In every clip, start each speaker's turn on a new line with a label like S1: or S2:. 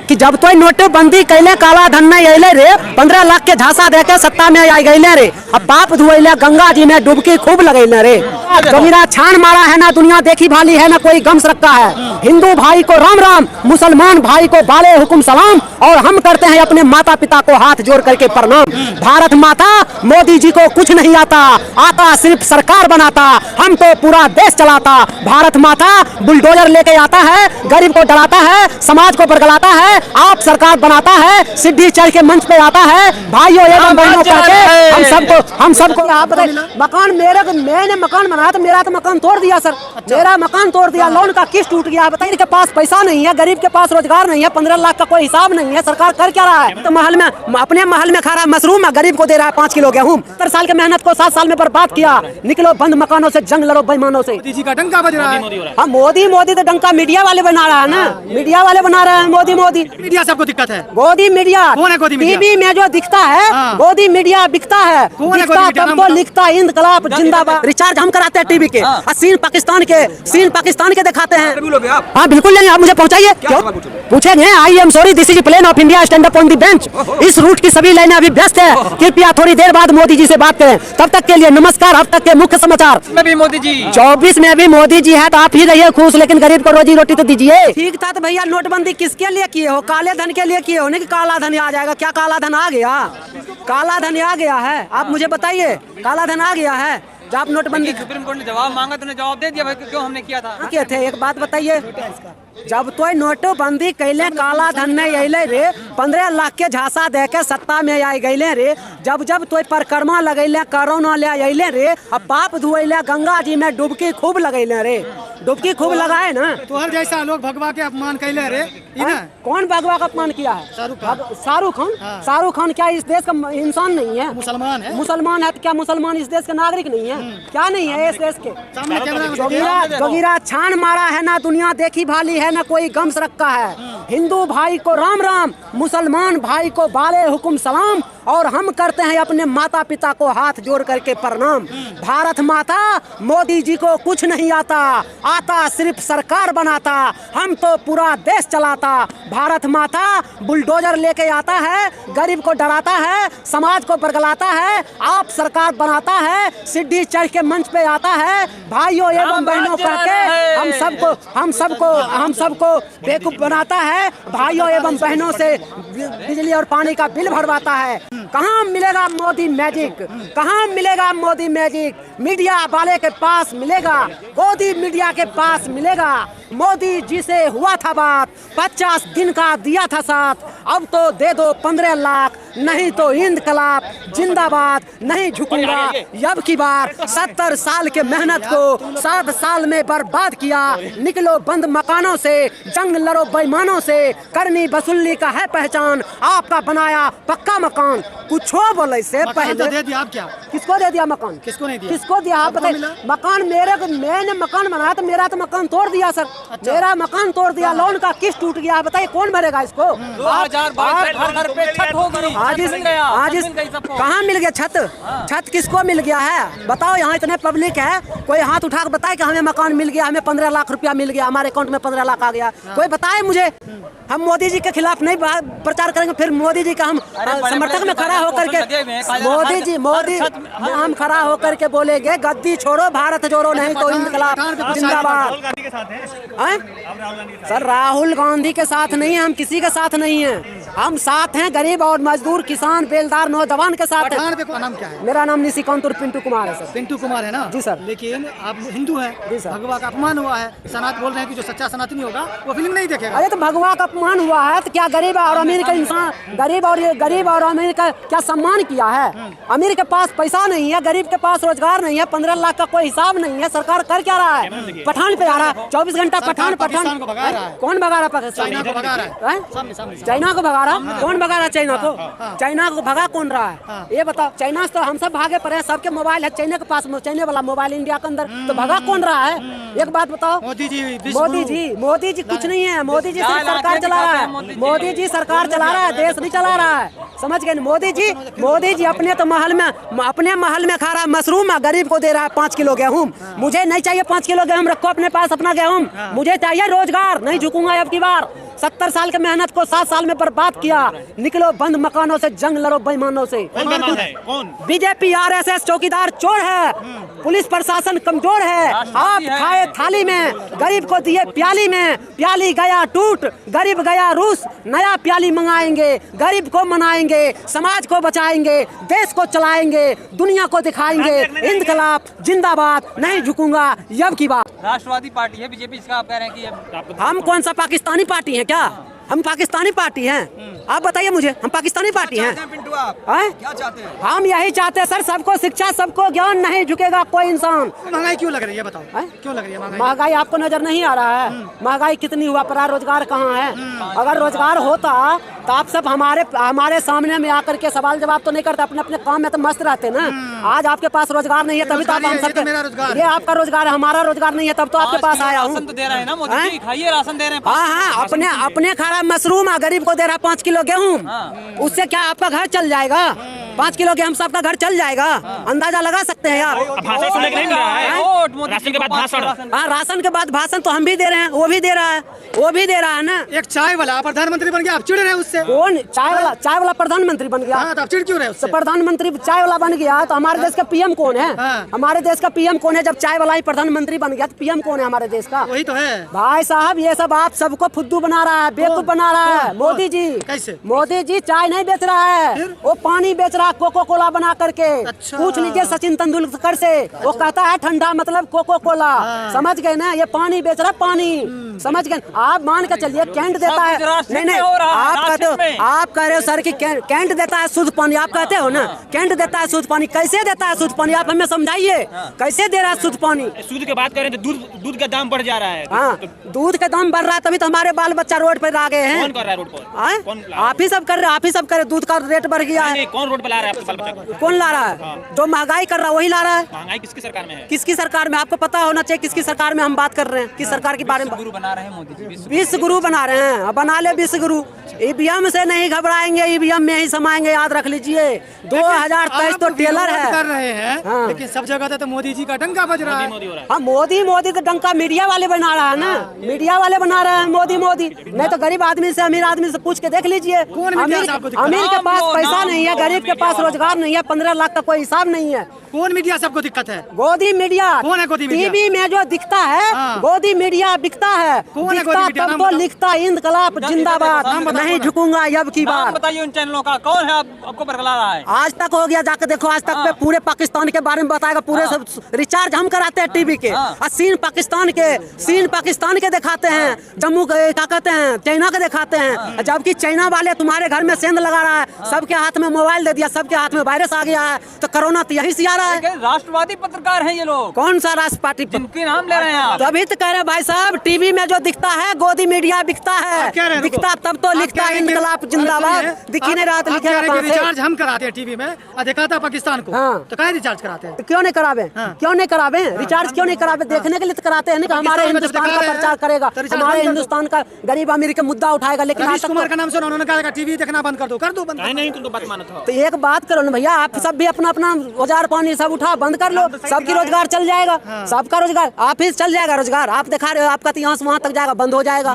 S1: कि जब तो नोटबंदी कैले काला धन नहीं अले रे 15 लाख के झांसा दे के सत्ता में आई गईले रे। अब बाप धुएले गंगा जी में डुबकी खूब लगैले रे। कबीरा छान मारा है ना दुनिया देखी भाली है ना कोई गम्स रखा है। हिंदू भाई को राम राम, मुसलमान भाई को बाले हुकुम सलाम, और हम करते हैं अपने माता पिता को हाथ जोड़ करके प्रणाम। भारत माता मोदी जी को कुछ नहीं आता, आता सिर्फ सरकार बनाता, हम तो पूरा देश चलाता। भारत माता बुलडोजर लेके आता है, गरीब को डराता है, समाज को बरगलाता है, आप सरकार बनाता है, सीढ़ी चढ़ के मंच पे आता है। भाइयों एवं बहनों करके हम सबको आप मकान मैंने मकान बनाया तो मेरा तो मकान तोड़ दिया सर। मेरा मकान तोड़ दिया, लोन का किस्त टूट गया। बताइए, इनके पास पैसा नहीं है, गरीब के पास रोजगार नहीं है, 15 लाख का कोई हिसाब नहीं है। सरकार कर क्या रहा है? तो महल में अपने महल में खा रहा मशरूम, गरीब को दे रहा है 5 किलो गेहूं। 70 साल की मेहनत को 7 साल में बर्बाद किया। निकलो बंद मकानों से, जंग लड़ो बेईमानों से।
S2: मोदी जी का डंका बज रहा है।
S1: हाँ, मोदी तो डंका मीडिया वाले बना रहा है ना, मीडिया वाले बना रहे हैं। मोदी
S2: मीडिया सबको दिक्कत है।
S1: गोदी मीडिया
S2: कौन है? गोदी मीडिया
S1: टीवी में जो दिखता है, गोदी मीडिया बिकता है। तब तो लिखता इंकलाब जिंदाबाद। रिचार्ज हम कराते हैं टीवी के, सीन पाकिस्तान के दिखाते हैं। हाँ बिल्कुल लेंगे, आप मुझे पहुंचाइए। पूछेंगे I am sorry this is plane of India, stand up on the bench. इस रूट की सभी लाइनें अभी व्यस्त है, कृपया थोड़ी देर बाद मोदी जी से बात करें। तब तक के लिए नमस्कार। अब तक के मुख्य समाचार
S3: में भी मोदी जी,
S1: 24 में भी मोदी जी है तो आप ही रहिए खुश, लेकिन गरीब को रोजी रोटी तो दीजिए। ठीक था तो भैया नोटबंदी किसके लिए किए हो? काले धन के लिए किए हो, नहीं कि काला धन आ जाएगा। क्या काला धन आ गया? काला धन आ गया है? आप मुझे बताइए, काला धन आ गया है? जब आप नोटबंदी
S3: सुप्रीम कोर्ट ने जवाब मांगा तो जवाब दे दिया भाई, क्यों हमने किया था।
S1: क्या थे? एक बात बताइए, जब तो नोटबंदी कैले काला धन नहीं अले रे, 15 लाख के झांसा दे के सत्ता में आई गईले रे। जब तो परिक्रमा लगैले, कोरोना ले अले रे। अब बाप धुएले गंगा जी में डुबकी खूब लगैले रे। डुबकी खूब लगाए ना,
S2: तोहर जैसा लोग भगवा के अपमान कैले रे।
S1: कौन भगवा का अपमान किया है? शाहरुख खान। शाहरुख खान क्या इस देश का इंसान नहीं है?
S2: मुसलमान है।
S1: मुसलमान है तो क्या मुसलमान इस देश के नागरिक नहीं है? क्या नहीं है इस देश के? जोगीरा छान मारा है ना दुनिया देखी भाली है ना कोई गम्स रखा है। हिंदू भाई को राम राम, मुसलमान भाई को बाले हुकुम सलाम, और हम करते हैं अपने माता पिता को हाथ जोड़ करके प्रणाम। भारत माता मोदी जी को कुछ नहीं आता, आता सिर्फ सरकार बनाता, हम तो पूरा देश चलाता। भारत माता बुलडोजर लेके आता है, गरीब को डराता है, समाज को बरगलाता है, आप सरकार बनाता है, सीढ़ी चढ़ के मंच पे आता है। भाइयों एवं बहनों करके हम सबको बेवकूफ बनाता है। भाइयों एवं बहनों से बिजली और पानी का बिल भरवाता है। कहाँ मिलेगा मोदी मैजिक? कहाँ मिलेगा मोदी मैजिक? मीडिया वाले के पास मिलेगा, गोदी मीडिया के पास मिलेगा। मोदी जी से हुआ था बात, 50 दिन का दिया था साथ, अब तो दे दो 15 लाख, नहीं तो इंकलाब जिंदाबाद। नहीं झुकूंगा अब की बार, 70 साल के मेहनत को 7 साल में बर्बाद किया। निकलो बंद मकानों से, जंग लड़ो बेईमानों से, करनी वसूली का है पहचान, आपका बनाया पक्का मकान। कुछ बोले से पहले
S2: दे दिया। आप क्या?
S1: किसको दे दिया मकान?
S2: किसको नहीं दिया?
S1: किसको दिया आप बताइए? मकान मैंने मकान बनाया तो मेरा तो मकान तोड़ दिया सर। मेरा मकान तोड़ दिया, लोन का किस्त टूट गया। बताइए कौन भरेगा इसको?
S3: 2022 पे छत हो गई।
S1: आज कहाँ मिल गया छत? छत किसको मिल गया है बताओ? यहाँ इतने पब्लिक है, कोई हाथ उठा कर बताए कि हमें मकान मिल गया, हमें 15 लाख रुपया मिल गया, हमारे अकाउंट में 15 लाख आ गया। कोई बताए मुझे। हम मोदी जी के खिलाफ नहीं प्रचार करेंगे, फिर मोदी जी का हम समर्थक में खड़ा होकर के मोदी हम खड़ा होकर के बोलेंगे गद्दी छोड़ो भारत जोड़ो, नहीं तो इंकलाब जिंदाबाद। सर राहुल गांधी के साथ नहीं है, हम किसी के साथ नहीं है। हम साथ हैं गरीब और मजदूर, किसान, बेलदार, नौजवान के साथ हैं।
S2: नाम क्या है?
S1: मेरा नाम निशिकांत और पिंटू कुमार है सर।
S2: पिंटू कुमार है ना?
S1: जी सर।
S2: लेकिन आप हिंदू हैं,
S1: जी सर।
S2: भगवा का अपमान हुआ है, सनातन बोल रहे हैं कि जो सच्चा सनातनी होगा वो फिल्म नहीं देखेगा।
S1: अरे तो भगवा का अपमान हुआ है तो क्या गरीब और अमीर का इंसान, गरीब और अमीर का क्या सम्मान किया है? अमीर के पास पैसा नहीं है, गरीब के पास रोजगार नहीं है, 15 लाख का कोई हिसाब नहीं है। सरकार कर क्या रहा है? पठान पे आ रहा है 24 घंटा। पठान
S2: को भगा रहा है।
S1: कौन भगा रहा है? पाकिस्तान
S2: को भगा रहा है।
S1: चाइना को भगा रहा? कौन भगा रहा है चाइना को? चाइना को भगा कौन रहा है ये बताओ? चाइना से तो हम सब भागे पड़े हैं, सबके मोबाइल है चाइना के पास, चाइना वाला मोबाइल इंडिया के अंदर, तो भगा कौन रहा है? एक बात बताओ। मोदी जी कुछ नहीं है। मोदी जी सिर्फ सरकार चला रहा है। मोदी जी सरकार चला रहा है, देश नहीं चला रहा है। समझ गए? मोदी जी अपने तो महल में खा रहा है मशरूम, गरीब को दे रहा है 5 किलो गेहूं। मुझे नहीं चाहिए 5 किलो गेहूं, रखो अपने पास अपना गेहूं। मुझे चाहिए रोजगार, नहीं झुकूंगा अब की बार। 70 साल के मेहनत को 7 साल में बर्बाद किया। निकलो बंद मकानों से, जंग लड़ो बेईमानों से।
S4: कौन?
S1: बीजेपी आरएसएस चौकीदार चोर है, पुलिस प्रशासन कमजोर है। आप खाए थाली में, गरीब को दिए प्याली में, प्याली गया टूट, गरीब गया रूस। नया प्याली मंगाएंगे, गरीब को मनाएंगे, समाज को बचाएंगे, देश को चलाएंगे, दुनिया को दिखाएंगे। इंकलाब जिंदाबाद, नहीं झुकूंगा यब की बात।
S3: राष्ट्रवादी पार्टी है बीजेपी, इसका आप कह रहे हैं कि ये
S1: हम कौन सा पाकिस्तानी पार्टी हैं क्या? हम पाकिस्तानी पार्टी हैं? आप बताइए मुझे, हम पाकिस्तानी पार्टी हैं?
S3: पिंटू आप
S1: हैं?
S3: क्या चाहते हैं?
S1: हम यही चाहते हैं सर, सबको शिक्षा, सबको ज्ञान, नहीं झुकेगा कोई इंसान।
S2: महंगाई क्यों लग रही है बताओ?
S1: हैं?
S2: क्यों लग रही है महंगाई?
S1: महंगाई आपको नजर नहीं आ रहा है? महंगाई कितनी हुआ पर रोजगार कहाँ है? अगर रोजगार होता तो आप सब हमारे सामने में आकर के सवाल जवाब तो नहीं करते, अपने अपने काम में तो मस्त रहते ना। आज आपके पास रोजगार नहीं है तभी तो आप हम
S2: ये तो मेरा
S1: सब,
S2: रोजगार
S1: ये आपका रोजगार है, हमारा रोजगार नहीं है तब तो आपके पास आया हूँ।
S3: राशन तो दे रहे हैं ना मोदी
S1: हैं?
S3: जी, खाइए राशन दे रहे हैं।
S1: हाँ, अपने खा मशरूम है, गरीब को दे रहा 5 किलो गेहूँ। उससे क्या आपका घर चल जाएगा? 5 किलो गेहूँ सबका घर चल जाएगा? अंदाजा लगा सकते हैं यार।
S4: भाषण सुनने के नहीं मिल रहा है?
S3: वोट मोदी
S4: राशन
S3: जी
S4: के
S3: को
S4: बाद
S3: 500
S4: भाषण।
S3: राशन।
S1: हाँ, राशन के बाद भाषण तो हम भी दे रहे हैं, वो भी दे रहा है, वो भी दे रहा है ना।
S2: एक चाय वाला प्रधानमंत्री बन गया, आप चिढ़ रहे हैं उससे?
S1: कौन चाय वाला प्रधानमंत्री बन गया?
S2: हाँ, तो आप चिढ़ क्यों रहे हैं
S1: तो
S2: उससे?
S1: प्रधानमंत्री चाय वाला बन गया तो हमारे देश का पीएम कौन है?
S2: हाँ।
S1: हमारे देश का पीएम कौन है? जब चाय वाला ही प्रधानमंत्री बन गया तो पीएम कौन है हमारे देश का?
S2: वही तो है।
S1: भाई साहब, ये सब आप सबको फुद्दू बना रहा है, बेवकूफ बना रहा है मोदी जी।
S2: कैसे?
S1: मोदी जी चाय नहीं बेच रहा है,
S2: फिर?
S1: वो पानी बेच रहा है, कोको कोला बना करके।
S2: अच्छा।
S1: पूछ लीजिए सचिन तेंदुलकर से, वो कहता है ठंडा मतलब कोको कोला। समझ गए ना? ये पानी बेच रहा है, पानी। समझ गए? आप मान के चलिए कैंट देता है। नहीं,
S3: हो रहा है,
S1: आप कहते हो,
S3: राशन में।
S1: आप कह रहे हो सर कि कैंट देता है शुद्ध पानी, आप कहते हो ना कैंट देता है शुद्ध पानी। कैसे देता है शुद्ध पानी? आप हमें समझाइए, कैसे दे रहा है शुद्ध पानी?
S4: सूद की बात करें तो दूध का दाम बढ़ जा रहा है।
S1: हाँ, दूध का दाम बढ़ रहा है तभी तो हमारे बाल बच्चा रोड पर आ गए हैं।
S4: कौन कर रहा है रोड पर?
S1: हाँ?
S4: कौन ला रहा है?
S1: आप ही सब कर रहे हैं, आप ही सब कर रहे हैं। दूध का रेट बढ़ गया है।
S4: नहीं, कौन रोड पर ला रहा है आपके बाल बच्चा को?
S1: कौन ला रहा है? जो महंगाई कर रहा है वही ला रहा है।
S4: महंगाई किसकी सरकार में है?
S1: किसकी सरकार में? आपको पता होना चाहिए किसकी सरकार में हम बात कर रहे हैं, किस सरकार के बारे में।
S3: गुरु बना रहे हैं मोदी जी, विश्व
S1: 20 गुरु बना रहे हैं। अब बना ले 20 गुरु। ईवीएम से नहीं घबराएंगे, ईवीएम में ही समाएंगे, याद रख लीजिए। 2023 तो
S2: आप
S1: टेलर
S2: विरोध
S1: है।
S2: कर रहे हैं,
S1: हाँ।
S2: लेकिन सब जगह तो मोदी जी का डंका बज रहा है।
S4: मोदी हो रहा है।
S1: हाँ, मोदी तो डंका मीडिया वाले बना रहा है ना, मीडिया वाले बना रहे हैं मोदी। नहीं तो गरीब आदमी से, अमीर आदमी से पूछ के देख लीजिए।
S2: कौन मीडिया से आपको दिक्कत है?
S1: अमीर के पास
S3: नाम लो,
S1: पैसा
S3: नाम
S1: नहीं है,
S3: लो,
S1: गरीब के पास रोजगार नहीं है, 15 लाख का कोई हिसाब नहीं है।
S2: कौन मीडिया सबको दिक्कत है?
S1: गोदी मीडिया।
S2: कौन है गोदी मीडिया?
S1: टीवी में जो दिखता है,
S2: हाँ।
S1: गोदी मीडिया बिकता है।
S2: कौन है
S1: दिखता
S2: गोदी मीडिया?
S1: तब
S2: नाम
S1: तो
S2: बताओ।
S1: लिखता इंकलाब जिंदाबाद,
S3: नाम बताओ,
S1: नहीं झुकूंगा यब की
S3: नाम
S1: बार।
S3: बताइए उन चैनलों का, कौन है आपको बरगला रहा है?
S1: आज तक हो गया, जाकर देखो आज तक
S3: हाँ।
S1: पे पूरे पाकिस्तान के बारे में बताएगा। पूरे सब रिचार्ज हम कराते हैं टीवी के।
S3: हाँ।
S1: और सीन पाकिस्तान के दिखाते हैं, जम्मू के क्या कहते हैं, चाइना के दिखाते हैं। जबकि चाइना वाले तुम्हारे घर में सेंध लगा रहा है, सबके हाथ में मोबाइल दे दिया, सबके हाथ में वायरस आ गया है, तो कोरोना तो यहीं से आ रहा है।
S3: लेकिन राष्ट्रवादी पत्रकार हैं ये लोग,
S1: कौन सा राष्ट्र पार्टी?
S3: जिनके नाम ले रहे हैं आप।
S1: तभी तो कह रहे हैं भाई साहब, टीवी में जो दिखता है गोदी मीडिया बिकता है।
S2: आप कह रहे हैं,
S1: दिखता
S2: रुको।
S1: तब तो
S2: आप
S1: लिखता
S2: कह
S1: है
S2: रहे हैं कि-
S1: इंकलाब जिंदाबाद। दिख ही नहीं रहा तो
S2: आप कह
S1: लिखेगा
S2: रहे हैं
S1: कहाँ
S2: कि
S1: से?
S2: रिचार्ज हम कराते हैं टीवी में और दिखाता है पाकिस्तान को।
S1: हाँ।
S2: तो कहाँ रिचार्ज कराते हैं?
S1: तो क्यों नहीं करावे?
S2: हाँ।
S1: क्यों नहीं करावे? रिचार्ज क्यों नहीं करावे? देखने के लिए तो कराते हैं ना कि हमारे
S2: पाकिस्तान में जब
S1: हिंदुस्तान
S2: दिखा
S1: का
S2: रहे हैं,
S1: प्रचार करेगा,
S2: तो रिचार्ज
S1: हमारे
S2: बंद कर दो।
S1: हिंदुस्तान का गरीब अमीर का मुद्दा उठाएगा। लेकिन आज
S2: रवीश
S1: तक
S2: कुमार का नाम सुना, उन्होंने कहा टीवी देखना बंद कर दो बंद।
S4: नहीं तुम तो बात मानत हो।
S1: तो एक बात करो ना भैया, आप सब भी अपना अपना औजार पानी सब उठा बंद कर लो, सबकी रोजगार चल जाएगा। सबका रोजगार आप ही चल जाएगा। रोजगार आप दिखा रहे हो, आपका तो यहाँ से वहाँ तक जाएगा, बंद हो जाएगा।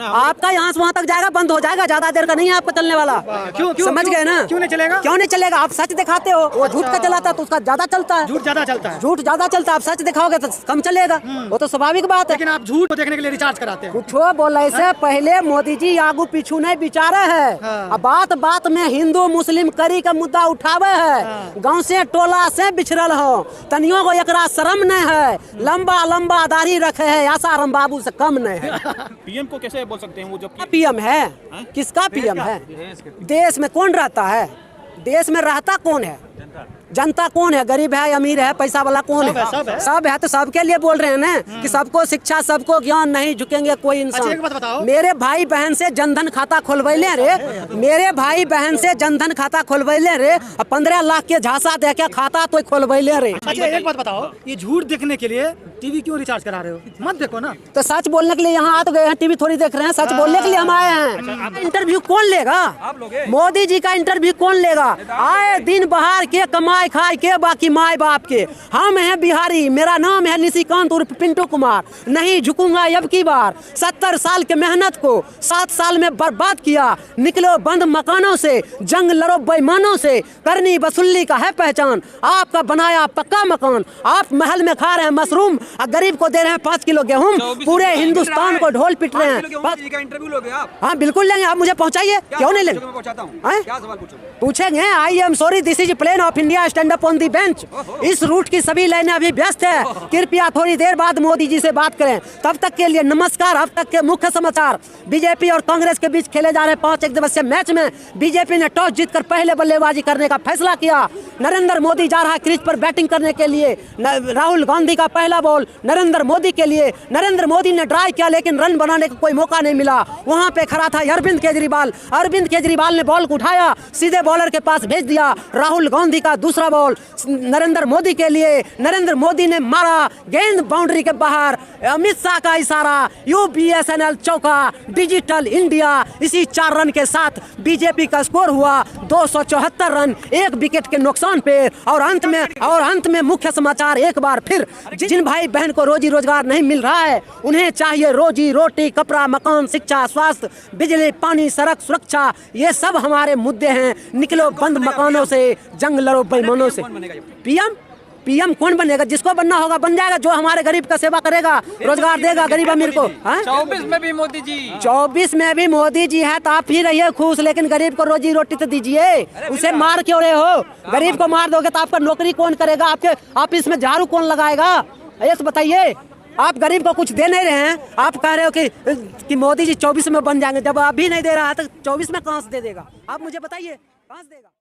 S1: आपका यहाँ से वहाँ तक जाएगा, बंद हो जाएगा। ज्यादा देर का नहीं है आपका चलने वाला।
S2: क्यों
S1: समझ गए ना?
S2: क्यों नहीं चलेगा?
S1: क्यों नहीं चलेगा? आप सच दिखाते हो, वो झूठ का चलाता है तो उसका ज्यादा चलता है।
S2: झूठ ज्यादा चलता है,
S1: झूठ ज्यादा चलता है, आप सच दिखाओगे तो कम चलेगा। वो तो स्वाभाविक बात है।
S2: लेकिन आप झूठ को देखने के लिए रिचार्ज कराते हैं।
S1: कुछो बोले से पहले मोदी जी आगू पीछू नहीं विचारे है। अब बात बात में हिंदू मुस्लिम करी का मुद्दा उठावे है। गांव से टोला से बिछड़ल हो, तनियों को एकरा शर्म नहीं है। लंबा लंबा दाढ़ी रखे है, आसाराम बाबू से कम नहीं है।
S4: पीएम को कैसे बोल सकते हैं वो जब
S1: पीएम है? किसका पीएम है? देश में कौन रहता है? देश में रहता कौन है? जनता कौन है? गरीब है, अमीर है, पैसा वाला कौन है? सब है। तो सबके लिए बोल रहे हैं ना कि सबको शिक्षा, सबको ज्ञान, नहीं झुकेंगे कोई
S2: अच्छा, एक बात
S1: इंसान।
S2: बताओ।
S1: मेरे भाई बहन से जनधन खाता खोलवैले रे, मेरे भाई बहन से जनधन खाता खोलवैले रे, 15 लाख के झांसा दे के खाता तो खोलवैले रे।
S2: अच्छा, एक बात बताओ, ये झूठ देखने के लिए टीवी क्यों रिचार्ज करा रहे हो? मत देखो ना।
S1: तो सच बोलने के लिए यहाँ आ तो गए हैं, टीवी थोड़ी देख रहे हैं, सच बोलने के लिए हम आए हैं। इंटरव्यू कौन लेगा? मोदी जी का इंटरव्यू कौन लेगा? आए दिन बाहर के कमाए खाए के बाकी माए बाप के। हम हैं बिहारी, मेरा नाम है निशिकांत उर्फ पिंटू कुमार। नहीं झुकूंगा अब की बार। 70 साल के मेहनत को 7 साल में बर्बाद किया। निकलो बंद मकानों से, जंग लड़ो बेईमानों से, करनी वसूली का है पहचान। आपका बनाया पक्का मकान, आप महल में खा रहे हैं मशरूम, गरीब को दे रहे हैं 5 किलो गेहूं। पूरे हिंदुस्तान को ढोल पिट रहे हैं।
S5: इंटरव्यू लोगे आप?
S1: हाँ बिल्कुल लेंगे, आप मुझे पहुंचाइए। क्यों नहीं लेंगे? पूछेंगे। I am sorry, this is plane of India, stand up on the bench. इस रूट की सभी लाइनें अभी व्यस्त है। कृपया थोड़ी देर बाद मोदी जी से बात करें। तब तक के लिए नमस्कार। अब तक के मुख्य समाचार। बीजेपी और कांग्रेस के बीच खेले जा रहे 5 एक दिवसीय मैच में बीजेपी ने टॉस जीतकर पहले बल्लेबाजी करने का फैसला किया। नरेंद्र मोदी जा रहा क्रीज पर बैटिंग करने के लिए। राहुल गांधी का पहला बॉल नरेंद्र मोदी के लिए। नरेंद्र मोदी ने ट्राई किया लेकिन रन बनाने का कोई मौका नहीं मिला। वहां पे खड़ा था अरविंद केजरीवाल। अरविंद केजरीवाल ने बॉल को उठाया, सीधे बॉलर के पास भेज दिया। राहुल गांधी का दूसरा बॉल नरेंद्र मोदी के लिए। नरेंद्र मोदी ने मारा, गेंद बाउंड्री के बाहर। अमित शाह का इशारा, UBSNL चौका, डिजिटल इंडिया। इसी 4 रन के साथ बीजेपी का स्कोर हुआ 274 रन, 1 विकेट के नुकसान पे। और अंत में मुख्य समाचार एक बार फिर। जिन भाई बहन को रोजी रोजगार नहीं मिल रहा है, उन्हें चाहिए रोजी रोटी, कपड़ा, मकान, शिक्षा, स्वास्थ्य, बिजली, पानी, सड़क, सुरक्षा। ये सब हमारे मुद्दे हैं। निकलो बंद मकानों से, जंग लड़ो बेईमानों से। पीएम कौन बनेगा? जिसको बनना होगा बन जाएगा, जो हमारे गरीब का सेवा करेगा, रोजगार देगा गरीब अमीर को।
S3: 24 में भी मोदी जी,
S1: 24 में भी मोदी जी है तो आप ही रहिए खुश, लेकिन गरीब को रोजी रोटी तो दीजिए। उसे मार क्यों रहे हो? गरीब को मार दोगे तो आपका नौकरी कौन करेगा? आपके ऑफिस में झाड़ू कौन लगाएगा? ये तो बताइए। आप गरीब को कुछ दे नहीं रहे हैं। आप कह रहे हो कि मोदी जी 24 में बन जाएंगे, जब अभी नहीं दे रहा है तो 24 में कहां से दे देगा? आप मुझे बताइए, कहां से देगा?